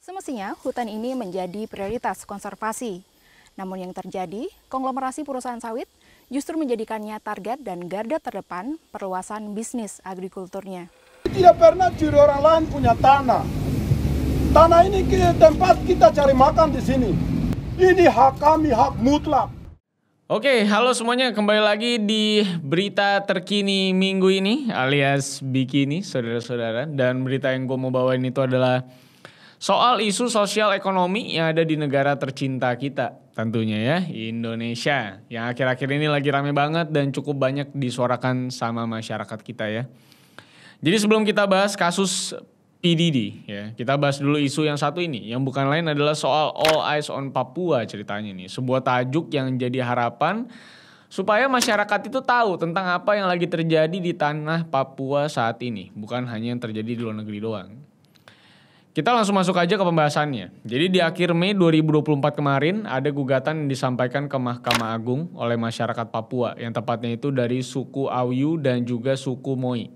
Semestinya hutan ini menjadi prioritas konservasi. Namun yang terjadi, konglomerasi perusahaan sawit justru menjadikannya target dan garda terdepan perluasan bisnis agrikulturnya. Tidak pernah curi orang lain punya tanah. Tanah ini tempat kita cari makan di sini. Ini hak kami, hak mutlak. Oke, halo semuanya, kembali lagi di berita terkini minggu ini alias Bikini, saudara-saudara. Dan berita yang gue mau bawain itu adalah soal isu sosial ekonomi yang ada di negara tercinta kita, tentunya ya, Indonesia. Yang akhir-akhir ini lagi rame banget dan cukup banyak disuarakan sama masyarakat kita ya. Jadi sebelum kita bahas kasus PDD ya, kita bahas dulu isu yang satu ini, yang bukan lain adalah soal All Eyes on Papua ceritanya nih. Sebuah tajuk yang jadi harapan supaya masyarakat itu tahu tentang apa yang lagi terjadi di tanah Papua saat ini, bukan hanya yang terjadi di luar negeri doang. Kita langsung masuk aja ke pembahasannya. Jadi di akhir Mei 2024 kemarin ada gugatan yang disampaikan ke Mahkamah Agung oleh masyarakat Papua, yang tepatnya itu dari suku Auyu dan juga suku Moi.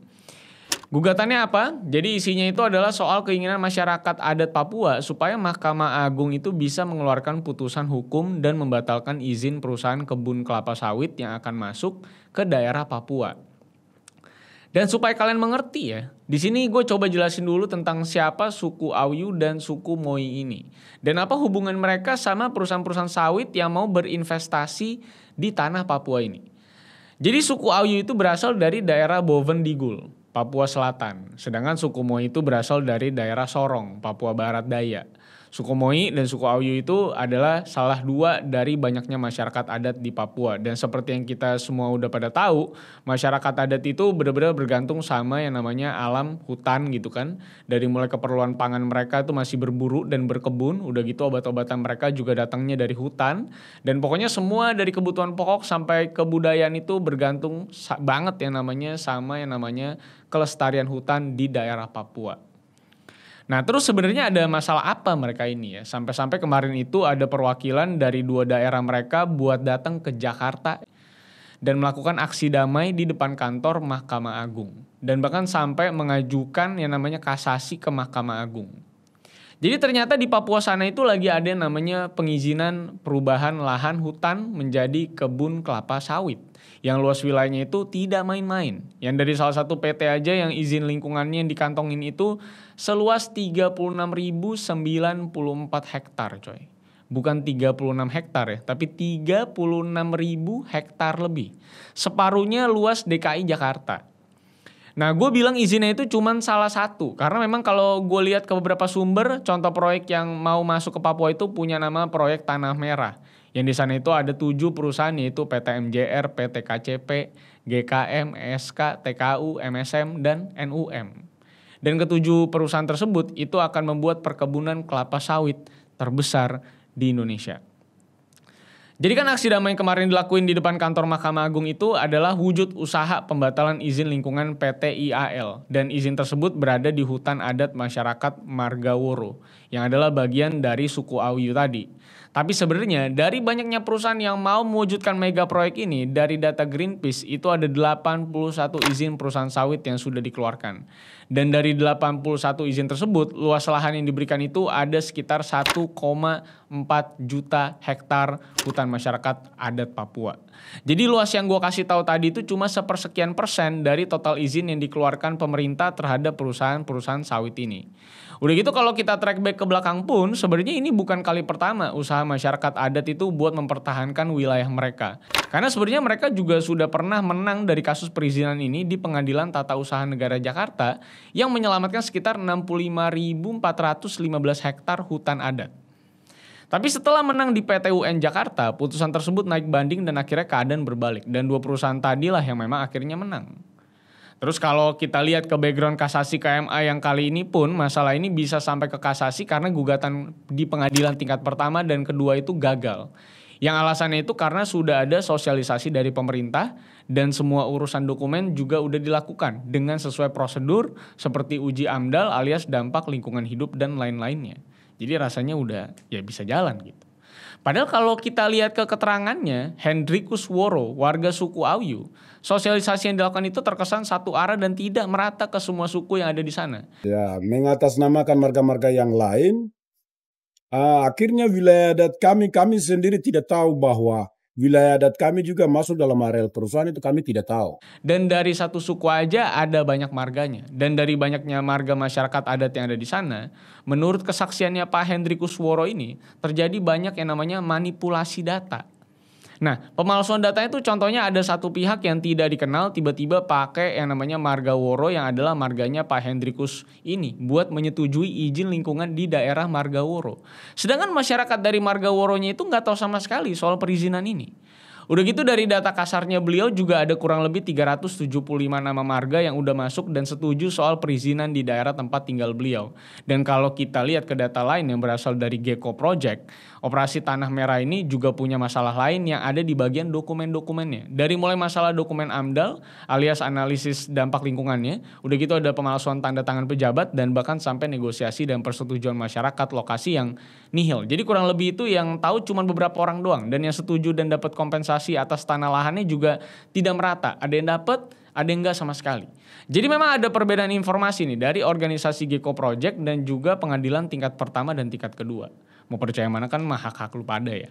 Gugatannya apa? Jadi isinya itu adalah soal keinginan masyarakat adat Papua supaya Mahkamah Agung itu bisa mengeluarkan putusan hukum dan membatalkan izin perusahaan kebun kelapa sawit yang akan masuk ke daerah Papua. Dan supaya kalian mengerti ya, di sini gue coba jelasin dulu tentang siapa suku Auyu dan suku Moi ini. Dan apa hubungan mereka sama perusahaan-perusahaan sawit yang mau berinvestasi di tanah Papua ini. Jadi suku Auyu itu berasal dari daerah Boven Digul, Papua Selatan. Sedangkan suku Moi itu berasal dari daerah Sorong, Papua Barat Daya. Suku Moi dan suku Auyu itu adalah salah dua dari banyaknya masyarakat adat di Papua. Dan seperti yang kita semua udah pada tahu, masyarakat adat itu benar-benar bergantung sama yang namanya alam hutan gitu kan. Dari mulai keperluan pangan mereka itu masih berburu dan berkebun. Udah gitu obat-obatan mereka juga datangnya dari hutan. Dan pokoknya semua dari kebutuhan pokok sampai kebudayaan itu bergantung banget yang namanya sama yang namanya kelestarian hutan di daerah Papua. Nah terus sebenarnya ada masalah apa mereka ini ya? Sampai-sampai kemarin itu ada perwakilan dari dua daerah mereka buat datang ke Jakarta dan melakukan aksi damai di depan kantor Mahkamah Agung. Dan bahkan sampai mengajukan yang namanya kasasi ke Mahkamah Agung. Jadi ternyata di Papua sana itu lagi ada yang namanya pengizinan perubahan lahan hutan menjadi kebun kelapa sawit. Yang luas wilayahnya itu tidak main-main. Yang dari salah satu PT aja yang izin lingkungannya yang dikantongin itu seluas 36.094 hektar coy. Bukan 36 hektar ya, tapi 36.000 hektar lebih. Separuhnya luas DKI Jakarta. Nah gue bilang izinnya itu cuma salah satu. Karena memang kalau gue lihat ke beberapa sumber, contoh proyek yang mau masuk ke Papua itu punya nama proyek Tanah Merah. Yang di sana itu ada 7 perusahaan yaitu PT MJR, PT KCP, GKM, SK, TKU, MSM, dan NUM. Dan ketujuh perusahaan tersebut itu akan membuat perkebunan kelapa sawit terbesar di Indonesia. Jadi kan aksi damai yang kemarin dilakuin di depan kantor Mahkamah Agung itu adalah wujud usaha pembatalan izin lingkungan PT IAL. Dan izin tersebut berada di hutan adat masyarakat Margaworo yang adalah bagian dari suku Auyu tadi. Tapi sebenarnya dari banyaknya perusahaan yang mau mewujudkan mega proyek ini, dari data Greenpeace itu ada 81 izin perusahaan sawit yang sudah dikeluarkan. Dan dari 81 izin tersebut, luas lahan yang diberikan itu ada sekitar 1,4 juta hektar hutan masyarakat adat Papua. Jadi luas yang gue kasih tahu tadi itu cuma sepersekian persen dari total izin yang dikeluarkan pemerintah terhadap perusahaan-perusahaan sawit ini. Udah gitu kalau kita track back ke belakang pun sebenarnya ini bukan kali pertama usaha masyarakat adat itu buat mempertahankan wilayah mereka. Karena sebenarnya mereka juga sudah pernah menang dari kasus perizinan ini di Pengadilan Tata Usaha Negara Jakarta yang menyelamatkan sekitar 65.415 hektar hutan adat. Tapi setelah menang di PT UN Jakarta, putusan tersebut naik banding dan akhirnya keadaan berbalik. Dan dua perusahaan tadilah yang memang akhirnya menang. Terus kalau kita lihat ke background kasasi KMA yang kali ini pun masalah ini bisa sampai ke kasasi karena gugatan di pengadilan tingkat pertama dan kedua itu gagal. Yang alasannya itu karena sudah ada sosialisasi dari pemerintah dan semua urusan dokumen juga udah dilakukan dengan sesuai prosedur seperti uji AMDAL alias dampak lingkungan hidup dan lain-lainnya. Jadi rasanya udah ya bisa jalan gitu. Padahal kalau kita lihat ke keterangannya, Hendrikus Woro, warga suku Auyu, sosialisasi yang dilakukan itu terkesan satu arah dan tidak merata ke semua suku yang ada di sana. Ya, mengatasnamakan marga-marga yang lain Akhirnya wilayah adat kami sendiri tidak tahu bahwa wilayah adat kami juga masuk dalam areal perusahaan, itu kami tidak tahu. Dan dari satu suku aja ada banyak marganya. Dan dari banyaknya marga masyarakat adat yang ada di sana, menurut kesaksiannya Pak Hendrikus Woro ini, terjadi banyak yang namanya manipulasi data. Nah, pemalsuan datanya itu contohnya ada satu pihak yang tidak dikenal tiba-tiba pakai yang namanya marga Woro yang adalah marganya Pak Hendrikus ini buat menyetujui izin lingkungan di daerah Marga Woro. Sedangkan masyarakat dari Marga Woronya itu nggak tahu sama sekali soal perizinan ini. Udah gitu dari data kasarnya beliau juga ada kurang lebih 375 nama marga yang udah masuk dan setuju soal perizinan di daerah tempat tinggal beliau. Dan kalau kita lihat ke data lain yang berasal dari Gecko Project, operasi Tanah Merah ini juga punya masalah lain yang ada di bagian dokumen-dokumennya. Dari mulai masalah dokumen AMDAL alias analisis dampak lingkungannya, udah gitu ada pemalsuan tanda tangan pejabat dan bahkan sampai negosiasi dan persetujuan masyarakat lokasi yang nihil. Jadi kurang lebih itu yang tahu cuma beberapa orang doang dan yang setuju dan dapat kompensasi atas tanah lahannya juga tidak merata. Ada yang dapat, ada yang enggak sama sekali. Jadi memang ada perbedaan informasi nih dari organisasi Gecko Project dan juga pengadilan tingkat pertama dan tingkat kedua. Mau percaya mana kan mah hak-hak lu pada ya.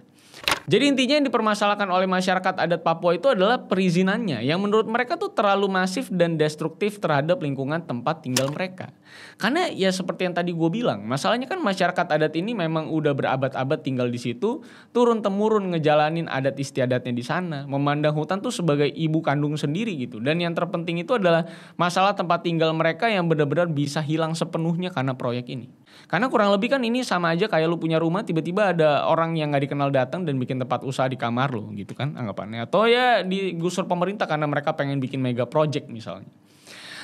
Jadi intinya yang dipermasalahkan oleh masyarakat adat Papua itu adalah perizinannya yang menurut mereka tuh terlalu masif dan destruktif terhadap lingkungan tempat tinggal mereka. Karena ya seperti yang tadi gue bilang, masalahnya kan masyarakat adat ini memang udah berabad-abad tinggal di situ, turun-temurun ngejalanin adat istiadatnya di sana, memandang hutan tuh sebagai ibu kandung sendiri gitu. Dan yang terpenting itu adalah masalah tempat tinggal mereka yang benar-benar bisa hilang sepenuhnya karena proyek ini. Karena kurang lebih kan ini sama aja kayak lu punya rumah tiba-tiba ada orang yang gak dikenal datang dan bikin tempat usaha di kamar lu gitu kan anggapannya. Atau ya digusur pemerintah karena mereka pengen bikin mega project misalnya.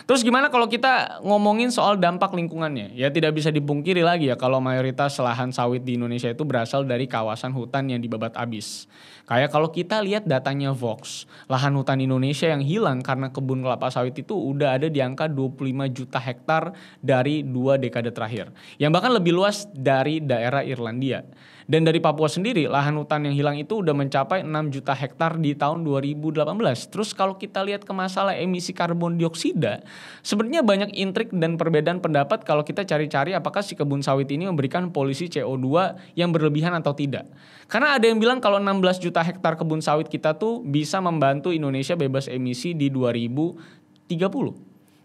Terus gimana kalau kita ngomongin soal dampak lingkungannya? Ya tidak bisa dipungkiri lagi ya kalau mayoritas lahan sawit di Indonesia itu berasal dari kawasan hutan yang dibabat habis. Kayak kalau kita lihat datanya Vox, lahan hutan Indonesia yang hilang karena kebun kelapa sawit itu udah ada di angka 25 juta hektar dari 2 dekade terakhir. Yang bahkan lebih luas dari daerah Irlandia. Dan dari Papua sendiri, lahan hutan yang hilang itu udah mencapai 6 juta hektar di tahun 2018. Terus kalau kita lihat ke masalah emisi karbon dioksida, sebenarnya banyak intrik dan perbedaan pendapat kalau kita cari-cari apakah si kebun sawit ini memberikan polusi CO2 yang berlebihan atau tidak. Karena ada yang bilang kalau 16 juta hektar kebun sawit kita tuh bisa membantu Indonesia bebas emisi di 2030.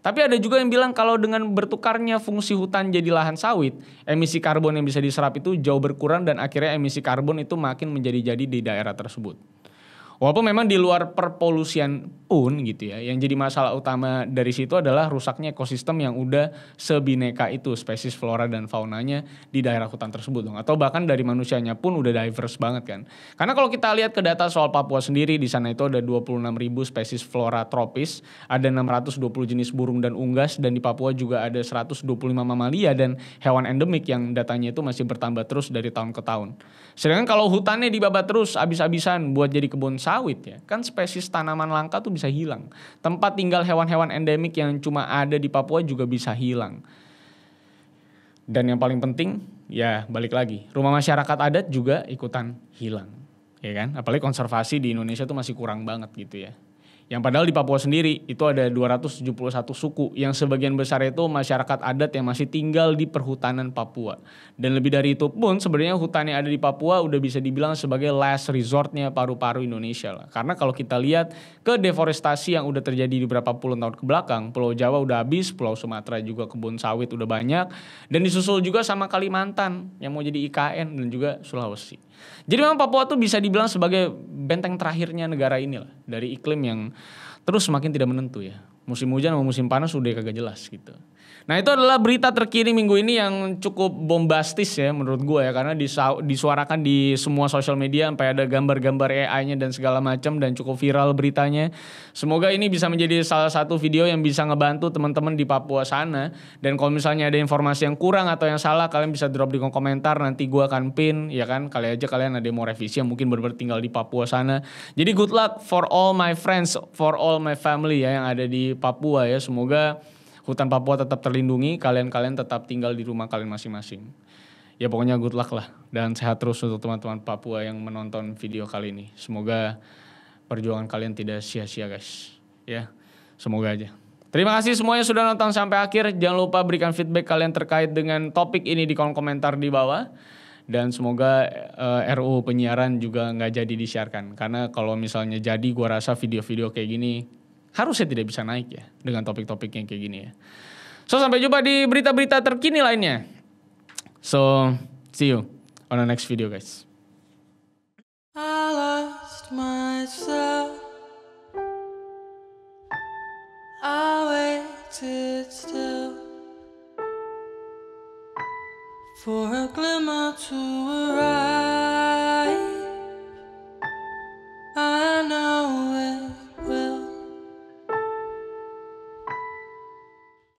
Tapi ada juga yang bilang kalau dengan bertukarnya fungsi hutan jadi lahan sawit, emisi karbon yang bisa diserap itu jauh berkurang dan akhirnya emisi karbon itu makin menjadi-jadi di daerah tersebut. Walaupun memang di luar perpolusian pun gitu ya, yang jadi masalah utama dari situ adalah rusaknya ekosistem yang udah sebineka itu spesies flora dan faunanya di daerah hutan tersebut dong. Atau bahkan dari manusianya pun udah diverse banget kan. Karena kalau kita lihat ke data soal Papua sendiri, di sana itu ada 26.000 spesies flora tropis, ada 620 jenis burung dan unggas, dan di Papua juga ada 125 mamalia dan hewan endemik yang datanya itu masih bertambah terus dari tahun ke tahun. Sedangkan kalau hutannya dibabat terus abis-abisan buat jadi kebun sawit ya, kan spesies tanaman langka tuh bisa hilang. Tempat tinggal hewan-hewan endemik yang cuma ada di Papua juga bisa hilang. Dan yang paling penting ya balik lagi, rumah masyarakat adat juga ikutan hilang. Ya kan? Apalagi konservasi di Indonesia tuh masih kurang banget gitu ya. Yang padahal di Papua sendiri itu ada 271 suku yang sebagian besar itu masyarakat adat yang masih tinggal di perhutanan Papua. Dan lebih dari itu pun sebenarnya hutan yang ada di Papua udah bisa dibilang sebagai last resortnya paru-paru Indonesia lah. Karena kalau kita lihat ke deforestasi yang udah terjadi di beberapa puluh tahun ke belakang, Pulau Jawa udah habis, Pulau Sumatera juga kebun sawit udah banyak, dan disusul juga sama Kalimantan yang mau jadi IKN dan juga Sulawesi. Jadi memang Papua tuh bisa dibilang sebagai benteng terakhirnya negara ini lah dari iklim yang terus semakin tidak menentu ya. Musim hujan sama musim panas udah kagak jelas gitu. Nah itu adalah berita terkini minggu ini yang cukup bombastis ya menurut gue ya. Karena disuarakan di semua sosial media sampai ada gambar-gambar AI-nya dan segala macam dan cukup viral beritanya. Semoga ini bisa menjadi salah satu video yang bisa ngebantu teman-teman di Papua sana. Dan kalau misalnya ada informasi yang kurang atau yang salah, kalian bisa drop di kolom komentar. Nanti gue akan pin ya kan. Kali aja kalian ada yang mau revisi yang mungkin benar-benar tinggal di Papua sana. Jadi good luck for all my friends, for all my family ya yang ada di Papua ya. Semoga hutan Papua tetap terlindungi, kalian tetap tinggal di rumah kalian masing-masing. Ya pokoknya good luck lah dan sehat terus untuk teman-teman Papua yang menonton video kali ini. Semoga perjuangan kalian tidak sia-sia guys. Ya, semoga aja. Terima kasih semuanya sudah nonton sampai akhir. Jangan lupa berikan feedback kalian terkait dengan topik ini di kolom komentar di bawah. Dan semoga RUU penyiaran juga nggak jadi disiarkan. Karena kalau misalnya jadi, gua rasa video-video kayak gini harusnya tidak bisa naik ya dengan topik-topik yang kayak gini ya. So sampai jumpa di berita-berita terkini lainnya. So see you on the next video guys. I lost myself. I waited still for a glimmer to arrive.